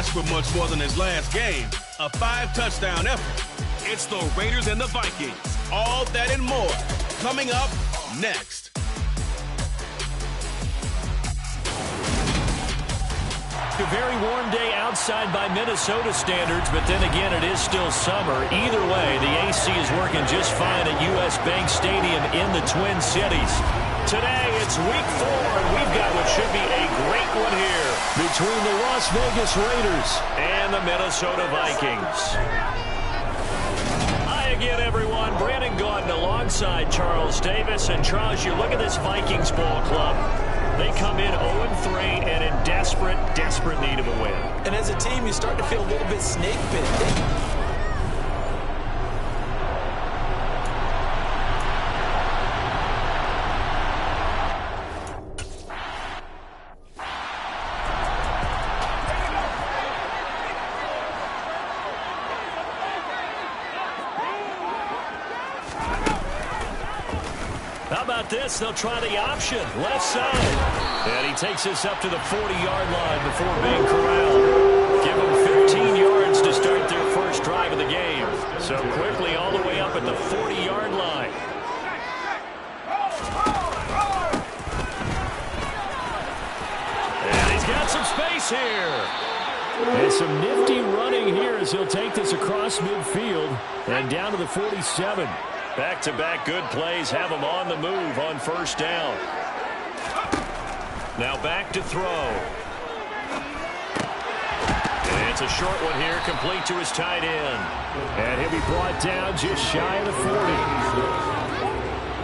ask for much more than his last game, a 5-touchdown effort. It's the Raiders and the Vikings. All that and more coming up next. A very warm day outside by Minnesota standards, but then again, it is still summer. Either way, the AC is working just fine at U.S. Bank Stadium in the Twin Cities. Today, it's week 4, and we've got what should be a great one here between the Las Vegas Raiders and the Minnesota Vikings. Hi again, everyone. Brandon Gaudin alongside Charles Davis. And Charles, you look at this Vikings ball club. They come in 0-3 and in desperate need of a win. And as a team, you start to feel a little bit snake bit. How about this? They'll try the option. Left side. And he takes us up to the 40-yard line before being corralled. Give them 15 yards to start their first drive of the game. So quickly all the way up at the 40-yard line. And he's got some space here. And some nifty running here as he'll take this across midfield and down to the 47. Back-to-back good plays have him on the move on first down. Now back to throw. And it's a short one here, complete to his tight end. And he'll be brought down just shy of the 40.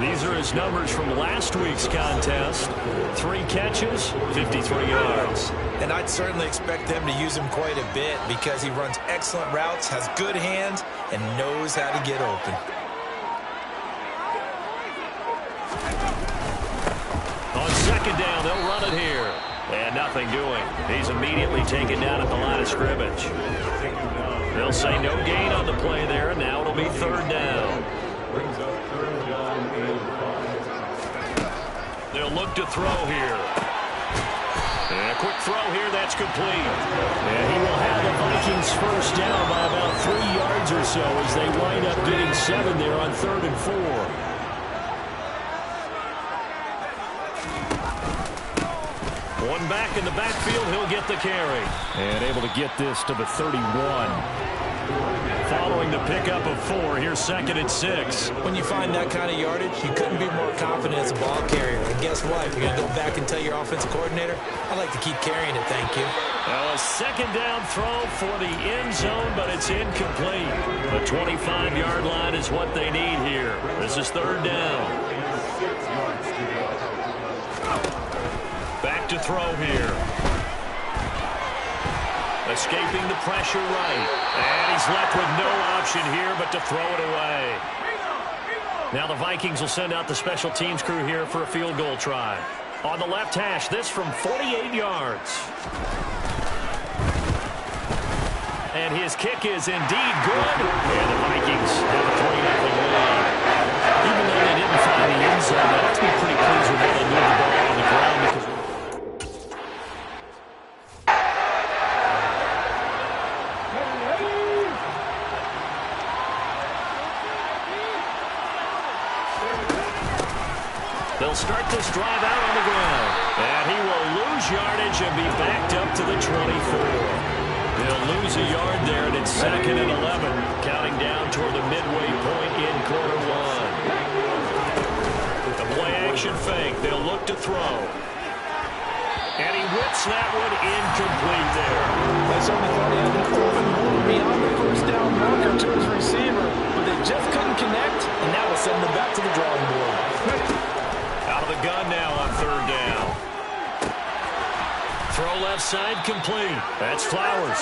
These are his numbers from last week's contest. 3 catches, 53 yards. And I'd certainly expect them to use him quite a bit because he runs excellent routes, has good hands, and knows how to get open. On second down, they'll run it here. And nothing doing. He's immediately taken down at the line of scrimmage. They'll say no gain on the play there. Now it'll be third down. They'll look to throw here. And a quick throw here, that's complete. And he will have the Vikings first down by about 3 yards or so as they wind up getting 7 there on 3rd and 4. One back in the backfield, he'll get the carry. And able to get this to the 31. Following the pickup of 4, here's 2nd and 6. When you find that kind of yardage, you couldn't be more confident as a ball carrier. And guess what? You're going to go back and tell your offensive coordinator, I'd like to keep carrying it, thank you. Well, a second down throw for the end zone, but it's incomplete. The 25-yard line is what they need here. This is 3rd down. Back to throw here. Escaping the pressure right. And he's left with no option here but to throw it away. Now the Vikings will send out the special teams crew here for a field goal try. On the left hash, this from 48 yards. And his kick is indeed good. And the Vikings have a 3-0 lead. Even though they didn't find the end zone, they have to be pretty pleased with how they moved the ball on the ground because they'll start this drive out on the ground. And he will lose yardage and be backed up to the 24. They'll lose a yard there, and it's 2nd and 11. Counting down toward the midway point in quarter 1. The play action fake. They'll look to throw. And he whips that one incomplete there. I certainly thought he had enough to open more beyond the first down marker to his receiver, but they just couldn't connect, and that will send them back to the drawing board. Out of the gun now on 3rd down. Throw left side complete. That's Flowers.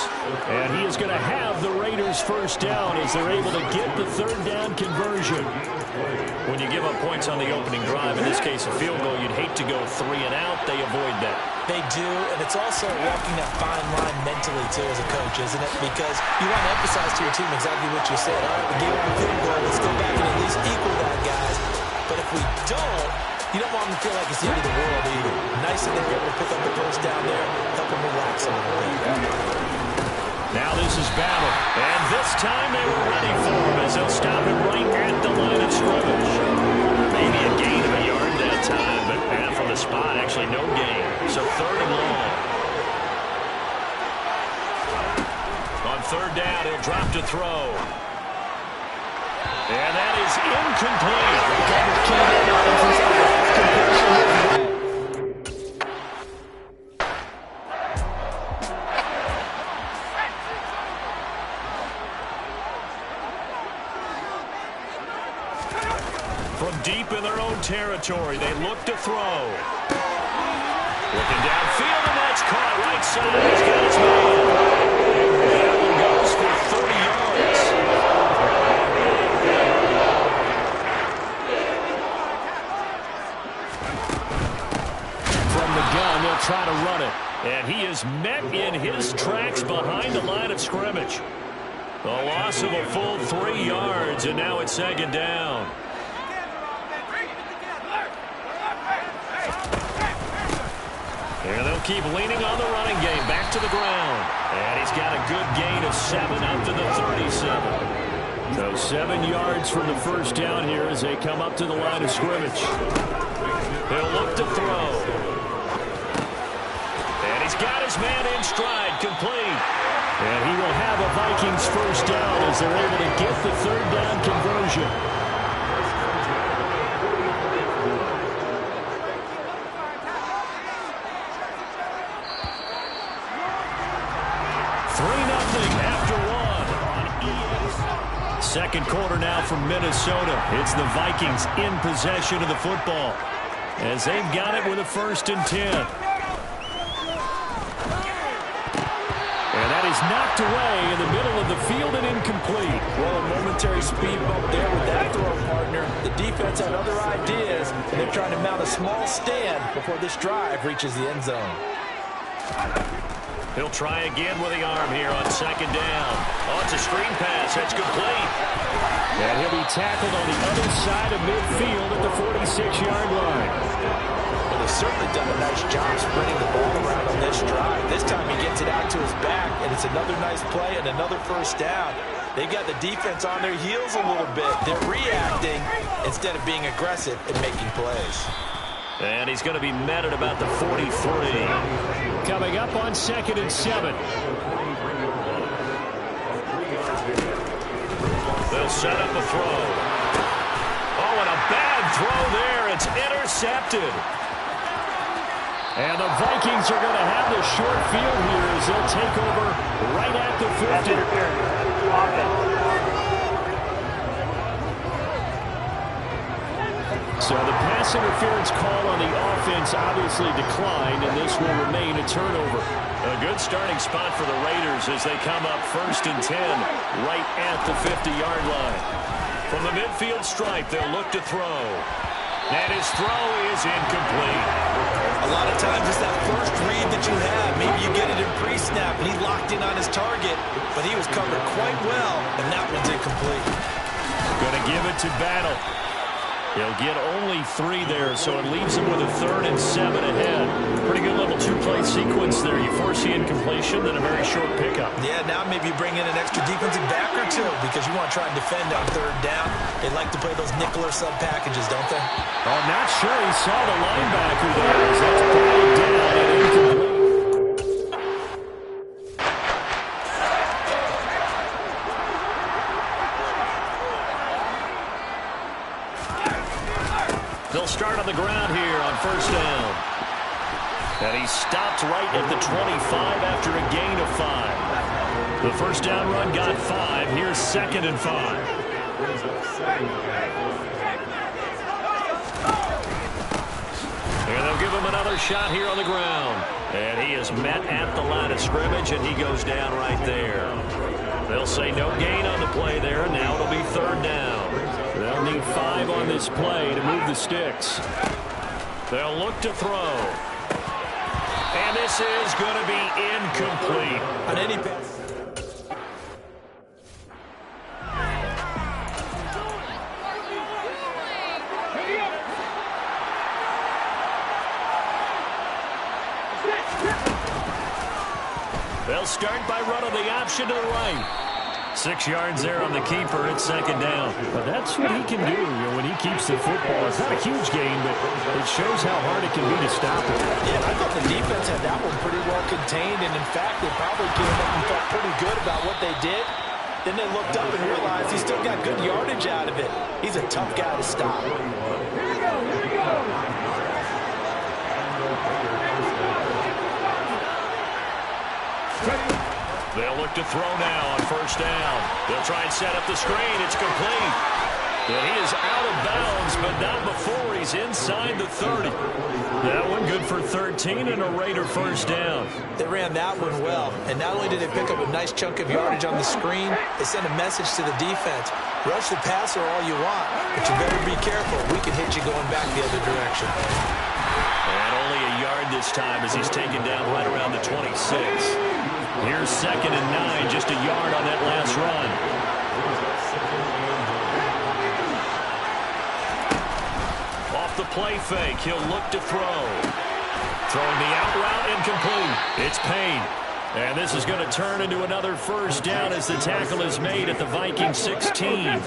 And he is going to have the Raiders first down as they're able to get the 3rd down conversion. When you give up points on the opening drive, in this case a field goal, you'd hate to go 3 and out. They avoid that. They do, and it's also walking that fine line mentally, too, as a coach, isn't it? Because you want to emphasize to your team exactly what you said. All right, we gave them a field goal. Let's go back and at least equal that, guys. But if we don't, you don't want them to feel like it's the end of the world either. Nice that they were able to pick up the first down there, help them relax a little bit. versus battle. And this time they were ready for him as they'll stop him right at the line of scrimmage. Maybe a gain of a yard that time, but from the spot, actually no gain. So 3rd and long. On 3rd down, he'll drop to throw. And that is incomplete. From deep in their own territory, they look to throw. Looking downfield, and that's caught right side. He's got his man. That one goes for 30 yards. From the gun, they'll try to run it. And he is met in his tracks behind the line of scrimmage. The loss of a full 3 yards, and now it's 2nd down. And they'll keep leaning on the running game. Back to the ground. And he's got a good gain of 7 up to the 37. So 7 yards from the first down here as they come up to the line of scrimmage. He'll look to throw. And he's got his man in stride, complete. And he will have a Vikings first down as they're able to get the 3rd down conversion. 3-0 after 1 on ES. Second quarter now from Minnesota. It's the Vikings in possession of the football as they've got it with a 1st and 10. And that is knocked away in the middle of the field and incomplete. Well, a momentary speed bump there with that throw, partner. The defense had other ideas, and they're trying to mount a small stand before this drive reaches the end zone. He'll try again with the arm here on 2nd down. Oh, it's a screen pass. That's complete. And he'll be tackled on the other side of midfield at the 46-yard line. Well, they've certainly done a nice job spreading the ball around on this drive. This time he gets it out to his back, and it's another nice play and another first down. They got the defense on their heels a little bit. They're reacting instead of being aggressive and making plays. And he's going to be met at about the 43. Coming up on 2nd and 7. They'll set up a throw. Oh, and a bad throw there. It's intercepted. And the Vikings are going to have the short field here as they'll take over right at the 50. So the pass interference call on the offense obviously declined, and this will remain a turnover. A good starting spot for the Raiders as they come up 1st and 10 right at the 50-yard line. From the midfield stripe, they'll look to throw. And his throw is incomplete. A lot of times it's that first read that you have. Maybe you get it in pre-snap, and he locked in on his target, but he was covered quite well, and that one's incomplete. Going to give it to Battle. He'll get only 3 there, so it leaves him with a 3rd and 7 ahead. Pretty good level 2-play sequence there. You force the incompletion, then a very short pickup. Yeah, now maybe bring in an extra defensive back or two because you want to try and defend on 3rd down. They like to play those nickel or sub packages, don't they? I'm not sure he saw the linebacker there. That's brought down and incomplete. They'll start on the ground here on 1st down. And he stopped right at the 25 after a gain of 5. The 1st down run got 5. Here's 2nd and 5. And they'll give him another shot here on the ground. And he is met at the line of scrimmage, and he goes down right there. They'll say no gain on the play there, and now it'll be 3rd down. They'll need 5 on this play to move the sticks. They'll look to throw. And this is going to be incomplete. On any pass. start by running the option to the right. 6 yards there on the keeper. It's second down. But that's what he can do when he keeps the football. It's not a huge gain, but it shows how hard it can be to stop it. Yeah, I thought the defense had that one pretty well contained, and in fact, they probably came up and felt pretty good about what they did. Then they looked up and realized he still got good yardage out of it. He's a tough guy to stop. They'll look to throw now on first down. They'll try and set up the screen. It's complete. And he is out of bounds, but not before he's inside the 30. That one good for 13 and a Raider first down. They ran that one well, and not only did they pick up a nice chunk of yardage on the screen, they sent a message to the defense. Rush the passer all you want, but you better be careful. We could hit you going back the other direction. And only a yard this time as he's taken down right around the 26. Here's second and 9, just a yard on that last run. Off the play fake, he'll look to throw. Throwing the out route, incomplete. It's Payne. And this is going to turn into another first down as the tackle is made at the Viking 16.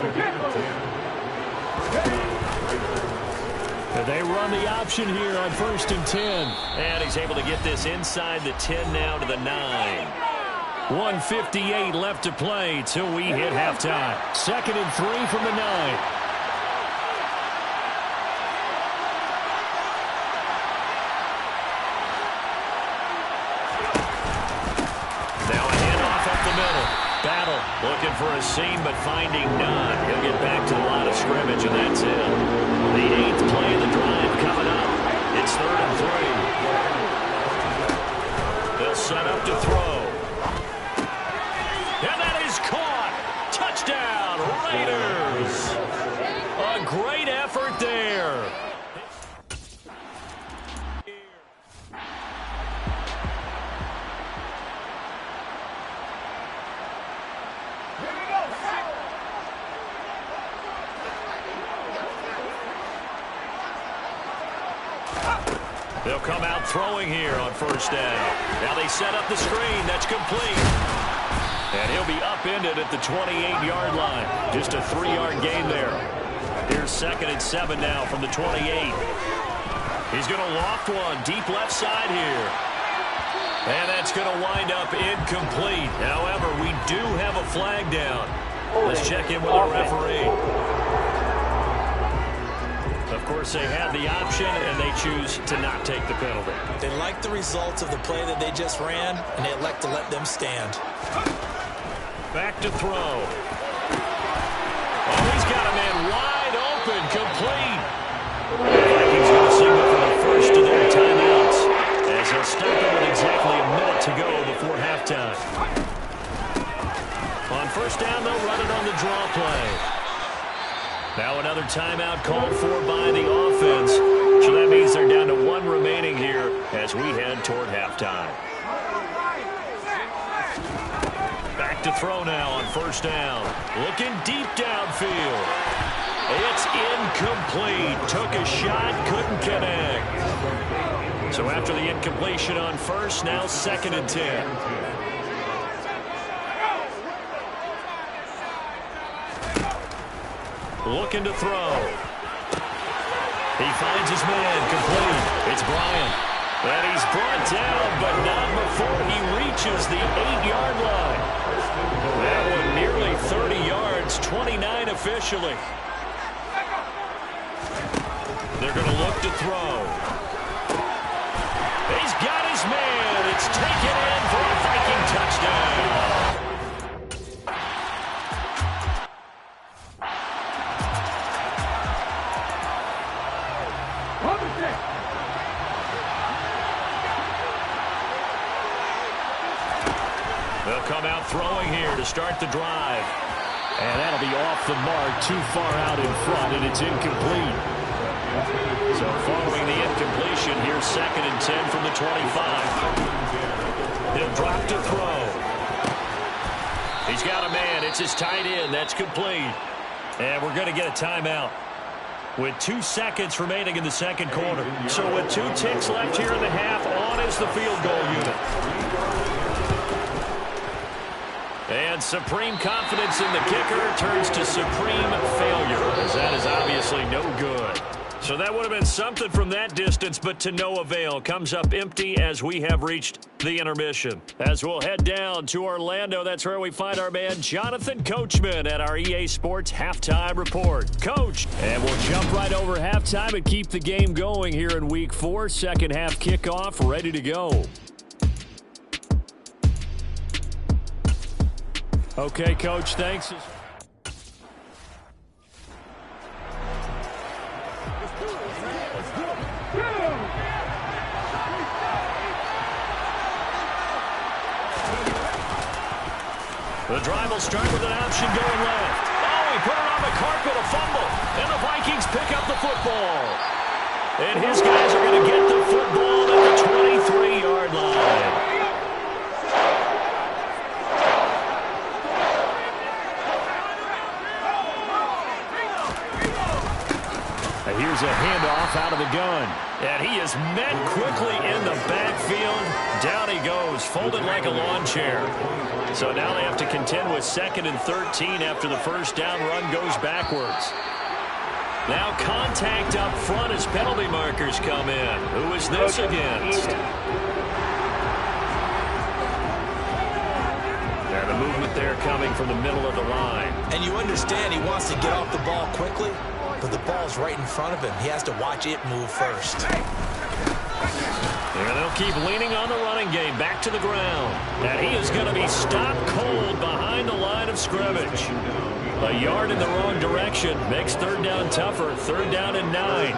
They run the option here on first and 10. And he's able to get this inside the 10 now to the 9. 1:58 left to play till we hit halftime. Second and 3 from the 9. Now a handoff up the middle. Battle looking for a seam but finding none. He'll get back to the line of scrimmage and that's it. The 8th play of the drive coming up. It's 3rd and 3. They'll set up to throw. And that is caught. Touchdown, Raiders. A great effort there. They'll come out throwing here on first down. Now they set up the screen. That's complete. And he'll be upended at the 28-yard line. Just a 3-yard gain there. Here's second and 7 now from the 28. He's going to loft one deep left side here. And that's going to wind up incomplete. However, we do have a flag down. Let's check in with our referee. Of course, they have the option, and they choose to not take the penalty. They like the results of the play that they just ran, and they elect to let them stand. Back to throw. Oh, he's got a man wide open, complete. The Vikings going to signal for the first of their timeouts as they'll stop it with exactly a minute to go before halftime. On first down, they'll run it on the draw play. Now another timeout called for by the offense. So that means they're down to 1 remaining here as we head toward halftime. Back to throw now on first down. Looking deep downfield. It's incomplete. Took a shot, couldn't connect. So after the incompletion on first, now second and 10. Looking to throw. He finds his man, complete. It's Bryant. And he's brought down, but not before he reaches the 8-yard line. That one nearly 30 yards, 29 officially. They're going to look to throw. He's got his man. It's taken in for a Viking touchdown. They'll come out throwing here to start the drive. And that'll be off the mark, too far out in front, and it's incomplete. So following the incompletion, here's second and 10 from the 25. He'll drop to throw. He's got a man. It's his tight end. That's complete. And we're going to get a timeout with 2 seconds remaining in the second quarter. So with 2 ticks left here in the half, on is the field goal unit. And supreme confidence in the kicker turns to supreme failure, as that is obviously no good. So that would have been something from that distance, but to no avail. Comes up empty as we have reached the intermission. As we'll head down to Orlando, that's where we find our man Jonathan Coachman at our EA Sports Halftime Report. Coach. And we'll jump right over halftime and keep the game going here in Week 4. Second half kickoff, ready to go. Okay, Coach, thanks. The drive will start with an option going left. Oh, he put it on the carpet, a fumble. And the Vikings pick up the football. And his guys are going to get the football at the 23-yard line. Here's a handoff out of the gun. And he is met quickly in the backfield. Down he goes, folded like a lawn chair. So now they have to contend with 2nd and 13 after the first down run goes backwards. Now contact up front as penalty markers come in. Who is this against? And the movement there coming from the middle of the line. And you understand he wants to get off the ball quickly, but the ball's right in front of him. He has to watch it move first. And they'll keep leaning on the running game. Back to the ground. And he is going to be stopped cold behind the line of scrimmage. A yard in the wrong direction. Makes third down tougher. Third down and 9.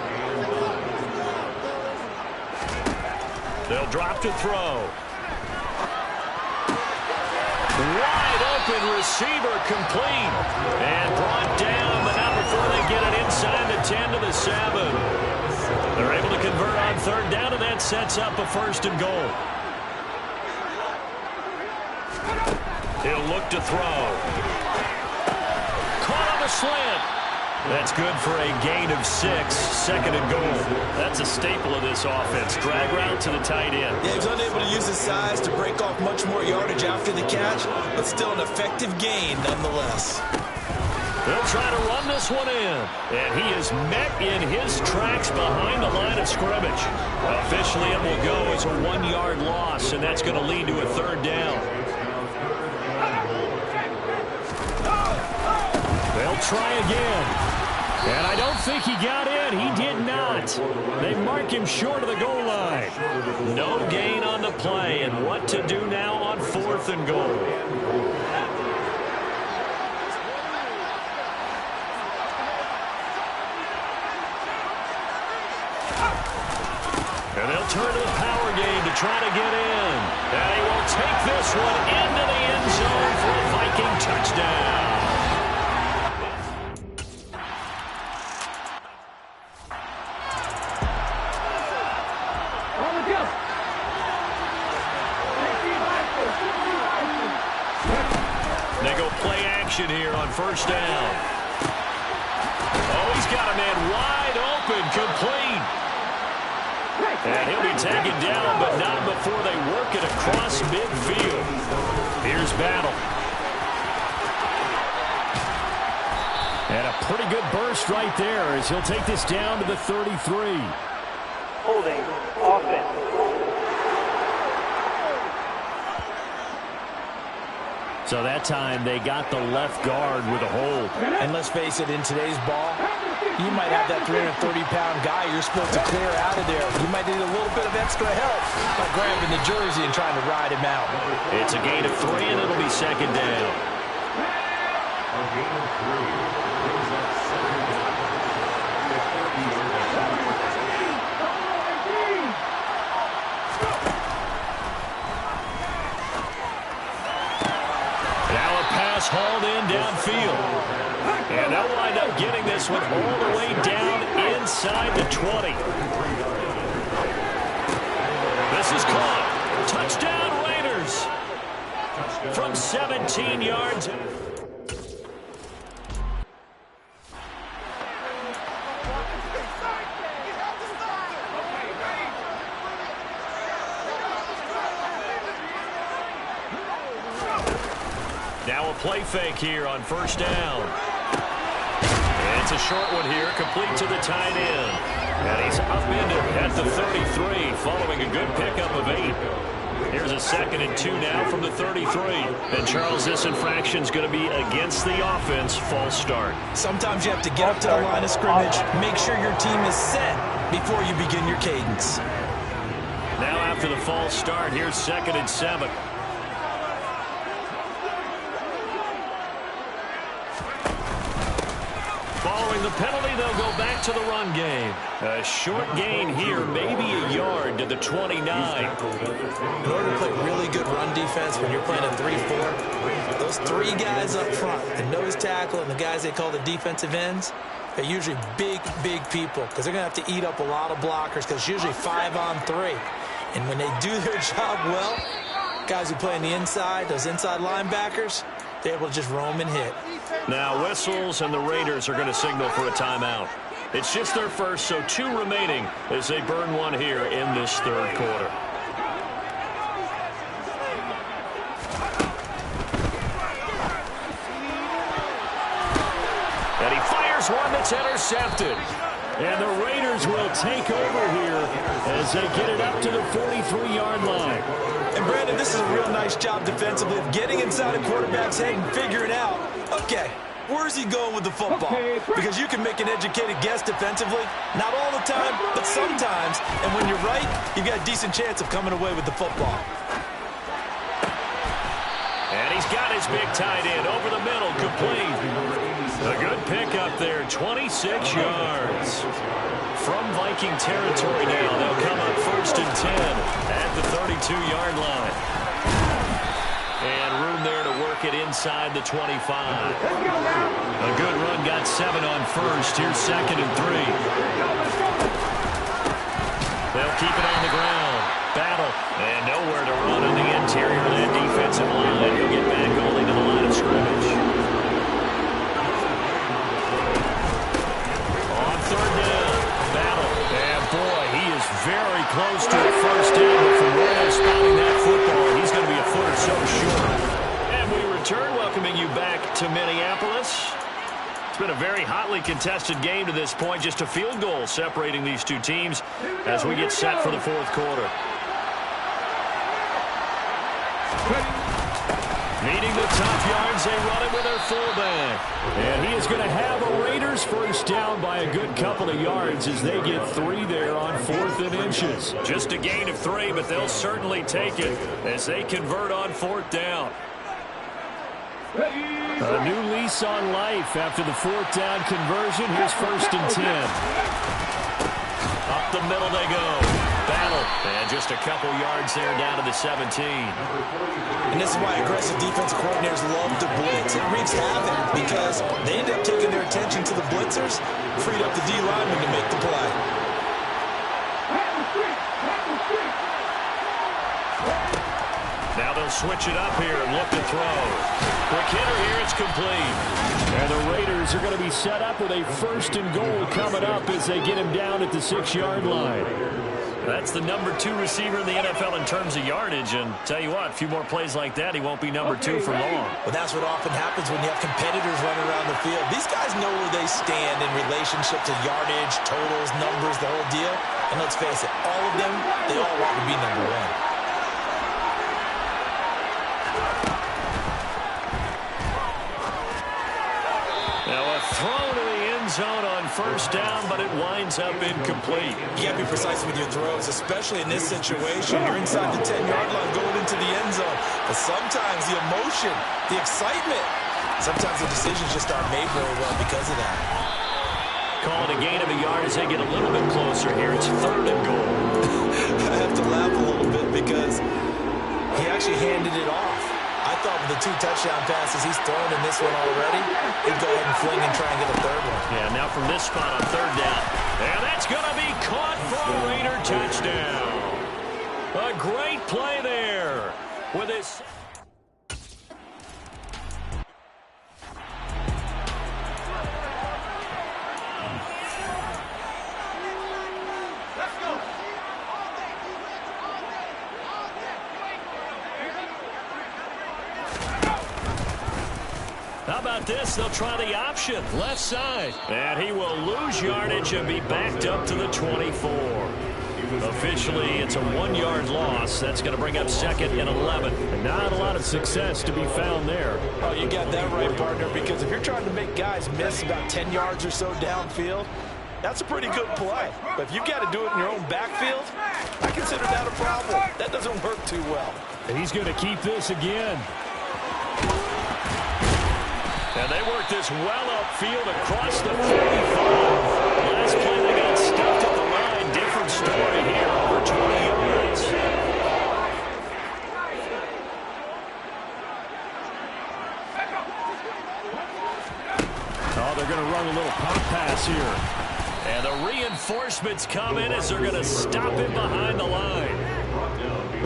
They'll drop to throw. Wide open receiver complete. And brought down, but not before they get it inside the 10 to the 7. They're able to convert on third down, and that sets up a 1st and goal. He'll look to throw. Caught on the slant. That's good for a gain of 6. 2nd and goal. That's a staple of this offense. Drag route to the tight end. Yeah, he was unable to use his size to break off much more yardage after the catch, but still an effective gain nonetheless. They'll try to run this one in. And he is met in his tracks behind the line of scrimmage. Officially, it will go as a 1-yard loss, and that's going to lead to a third down. They'll try again. And I don't think he got in. He did not. They mark him short of the goal line. No gain on the play. And what to do now on 4th and goal. And they'll turn to the power game to try to get in. And he will take this one into the end zone for a Viking touchdown. They go play action here on first down. Oh, he's got a man wide open, complete. And he'll be taken down, but not before they work it across midfield. Here's Battle. And a pretty good burst right there as he'll take this down to the 33. Holding offense. So that time they got the left guard with a hold. And let's face it, in today's ball, you might have that 330-pound guy you're supposed to clear out of there. You might need a little bit of extra help by grabbing the jersey and trying to ride him out. It's a gain of 3, and it'll be 2nd down. A gain of 3. Hauled in downfield. And they'll wind up getting this one all the way down inside the 20. This is caught. Touchdown Raiders. From 17 yards. Now a play fake here on first down. And it's a short one here, complete to the tight end. And he's upended at the 33, following a good pickup of 8. Here's a 2nd and 2 now from the 33. And, Charles, this infraction's going to be against the offense, false start. Sometimes you have to get up to the line of scrimmage, make sure your team is set before you begin your cadence. Now after the false start, here's 2nd and 7. Following the penalty, they'll go back to the run game. A short gain here, maybe a yard to the 29. In order to play really good run defense when you're playing a 3-4, those 3 guys up front, the nose tackle and the guys they call the defensive ends, they're usually big people because they're going to have to eat up a lot of blockers because it's usually 5-on-3. And when they do their job well, guys who play on the inside, those inside linebackers, they're able to just roam and hit. Now whistles, and the Raiders are going to signal for a timeout. It's just their first, so 2 remaining as they burn one here in this third quarter. And he fires one that's intercepted. And the Raiders will take over here as they get it up to the 43-yard line. And, Brandon, this is a real nice job defensively of getting inside a quarterback's head and figuring out, okay, where's he going with the football? Because you can make an educated guess defensively. Not all the time, but sometimes. And when you're right, you've got a decent chance of coming away with the football. And he's got his big tight end over the middle, complete. A good pickup there, 26 yards. From Viking territory now, they'll come up 1st and 10 at the 32-yard line. And room there to work it inside the 25. A good run, got 7 on first. Here's 2nd and 3. They'll keep it on the ground. Battle. And nowhere to run on the interior of that defensive line. He'll get back only to the line of scrimmage. On 3rd down. Battle. And boy, he is very close to a first down. But from where they're spotting that football, he's going to be a foot or so short. And we return, welcoming you back to Minneapolis. It's been a very hotly contested game to this point. Just a field goal separating these two teams as we get set for the 4th quarter. Needing the top yards, they run it with their fullback. And he is going to have a Raiders first down by a good couple of yards as they get 3 there on 4th and inches. Just a gain of 3, but they'll certainly take it as they convert on 4th down. A new lease on life after the 4th down conversion. Here's 1st and 10. Up the middle they go. Battle. And just a couple yards there down to the 17. And this is why aggressive defensive coordinators love to blitz. It wreaks havoc because they end up taking their attention to the blitzers, freed up the D lineman to make the play. Now they'll switch it up here and look to throw. Quick hitter here, it's complete. And the Raiders are going to be set up with a 1st and goal coming up as they get him down at the 6-yard line. That's the number 2 receiver in the NFL in terms of yardage. And tell you what, a few more plays like that, he won't be number 2 for long. But that's what often happens when you have competitors running around the field. These guys know where they stand in relationship to yardage, totals, numbers, the whole deal. And let's face it, all of them, they all want to be number 1. Throw to the end zone on 1st down, but it winds up incomplete. You got to be precise with your throws, especially in this situation. You're inside the 10-yard line going into the end zone. But sometimes the emotion, the excitement, sometimes the decisions just aren't made very well because of that. Call it a gain of a yard as they get a little bit closer here. It's 3rd and goal. I have to laugh a little bit because he actually handed it off. I thought with the 2 touchdown passes he's thrown in this one already, he'd go ahead and fling and try and get a 3rd one. Yeah, now from this spot on 3rd down. And that's going to be caught for a Raider touchdown. A great play there with his... How about this? They'll try the option, left side. And he will lose yardage and be backed up to the 24. Officially, it's a 1-yard loss. That's going to bring up 2nd and 11. And not a lot of success to be found there. Oh, you got that right, partner, because if you're trying to make guys miss about 10 yards or so downfield, that's a pretty good play. But if you've got to do it in your own backfield, I consider that a problem. That doesn't work too well. And he's going to keep this again. And they work this well upfield across the 45. Last play they got stuffed at the line. Different story here, over 20 yards. Oh, they're going to run a little pop pass here. And the reinforcements come in as they're going to stop him behind the line.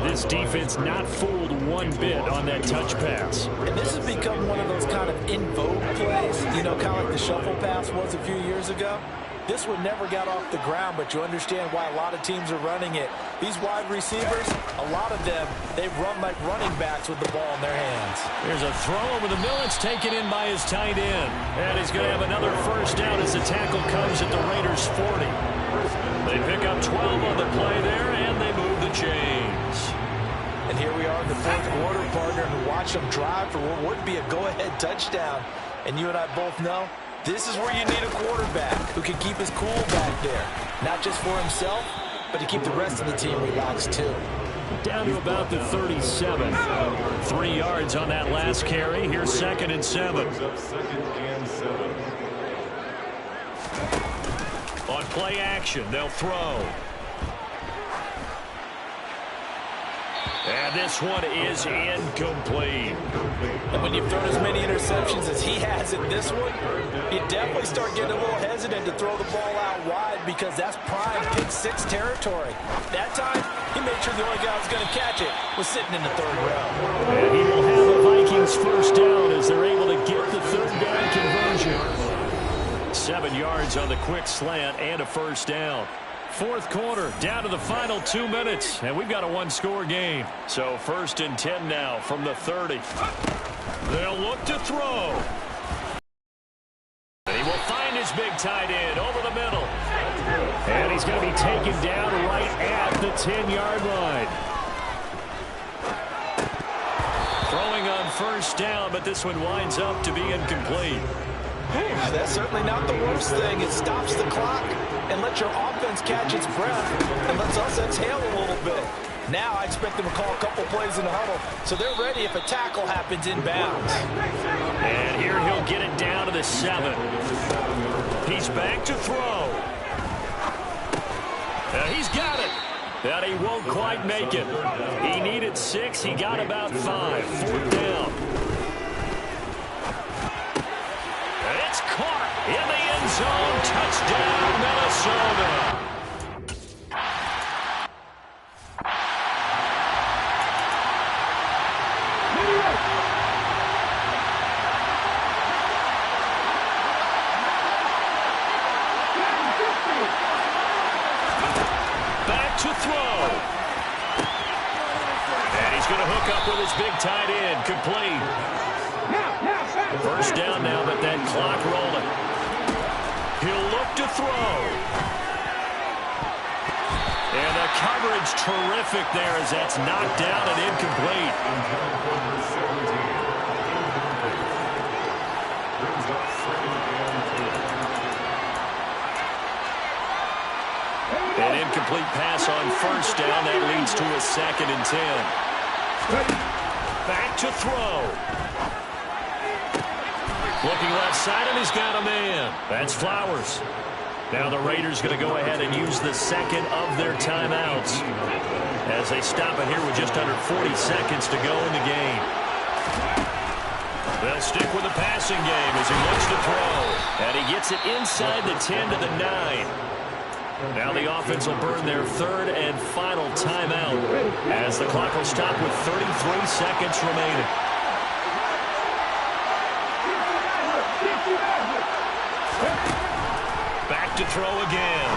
This defense not fooled one bit on that touch pass. And this has become one of those kind of in vogue plays, you know, kind of like the shuffle pass was a few years ago. This one never got off the ground, but you understand why a lot of teams are running it. These wide receivers, a lot of them, they've run like running backs with the ball in their hands. There's a throw over the middle. It's taken in by his tight end. And he's going to have another first down as the tackle comes at the Raiders' 40. They pick up 12 on the play there, and they move the chains. And here we are in the 4th quarter, partner, and watch them drive for what would be a go-ahead touchdown. And you and I both know this is where you need a quarterback who can keep his cool back there. Not just for himself, but to keep the rest of the team relaxed too. Down to about the 37. 3 yards on that last carry. Here's 2nd and 7. On play action, they'll throw. And this one is incomplete. And when you've thrown as many interceptions as he has in this one, you definitely start getting a little hesitant to throw the ball out wide because that's prime pick 6 territory. That time, he made sure the only guy who was going to catch it was sitting in the 3rd row. And he will have the Vikings first down as they're able to get the 3rd down conversion. 7 yards on the quick slant and a first down. 4th quarter, down to the final 2 minutes, and we've got a 1-score game. So 1st and 10 now from the 30. They'll look to throw. And he will find his big tight end over the middle. And he's going to be taken down right at the 10-yard line. Throwing on first down, but this one winds up to be incomplete. That's certainly not the worst thing. It stops the clock and lets your offense catch its breath and lets us exhale a little bit. Now I expect them to call a couple plays in the huddle so they're ready if a tackle happens inbounds. And here he'll get it down to the 7. He's back to throw. He's got it. And he won't quite make it. He needed 6. He got about 5. 4th down. It's caught in the end zone. Touchdown, Minnesota. Back to throw. And he's going to hook up with his big tight end. Complete. First down now, but that clock rolling. He'll look to throw. And the coverage terrific there as that's knocked down and incomplete. An incomplete pass on first down. That leads to a 2nd and 10. Back to throw. Looking left side, and he's got a man. That's Flowers. Now the Raiders going to go ahead and use the 2nd of their timeouts as they stop it here with just under 40 seconds to go in the game. They'll stick with the passing game as he looks to throw. And he gets it inside the 10 to the 9. Now the offense will burn their 3rd and final timeout as the clock will stop with 33 seconds remaining. Back to throw again.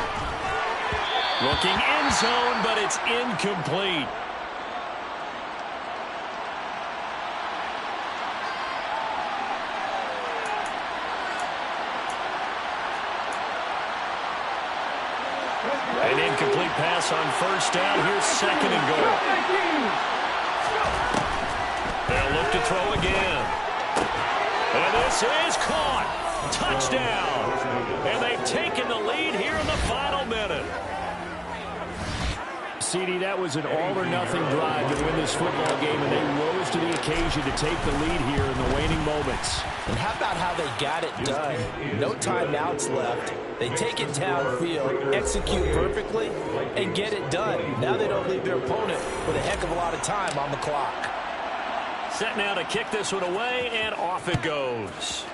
Looking end zone, but it's incomplete. An incomplete pass on first down. Here's second and goal. They'll look to throw again. And this is caught. Touchdown. And they've taken the lead here in the final minute. CD, that was an all-or-nothing drive to win this football game, and they rose to the occasion to take the lead here in the waning moments. And how about how they got it done? No timeouts left. They take it downfield, execute perfectly, and get it done. Now they don't leave their opponent with a heck of a lot of time on the clock. Set now to kick this one away, and off it goes.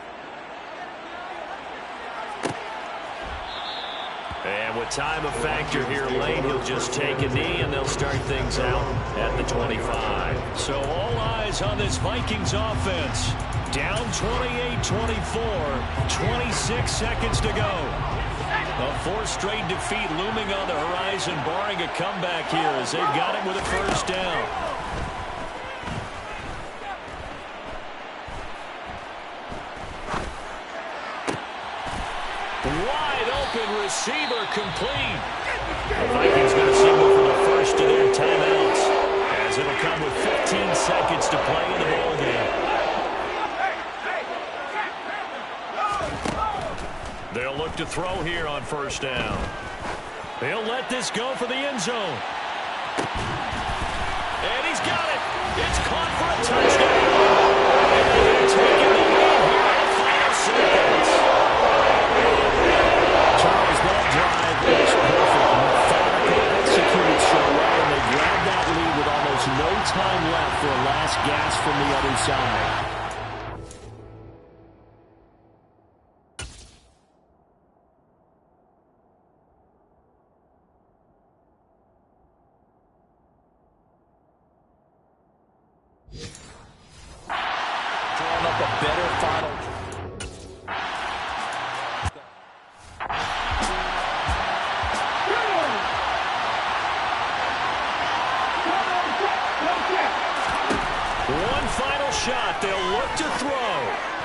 And with time a factor here late, he'll just take a knee, and they'll start things out at the 25. So all eyes on this Vikings offense. Down 28-24, 26 seconds to go. A fourth straight defeat looming on the horizon, barring a comeback here as they've got it with a first down. Wide open receiver complete. The Vikings going to signal for the first of their timeouts as it'll come with 15 seconds to play in the ballgame. They'll look to throw here on first down. They'll let this go for the end zone. And he's got it. It's caught for a touchdown. And they've taken the lead here in the final seconds. Charles, that drive was perfect. Methodical, executed so well, and they grabbed that lead with almost no time left for a last gasp from the other side. Drawing up a better final. One final shot. They'll look to throw.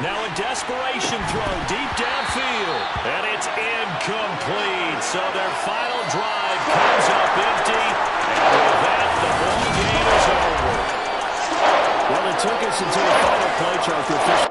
Now a desperation throw deep downfield. And it's incomplete. So their final drive comes up empty. And with that, the ball game is over. Well, it took us until the final play chart to officially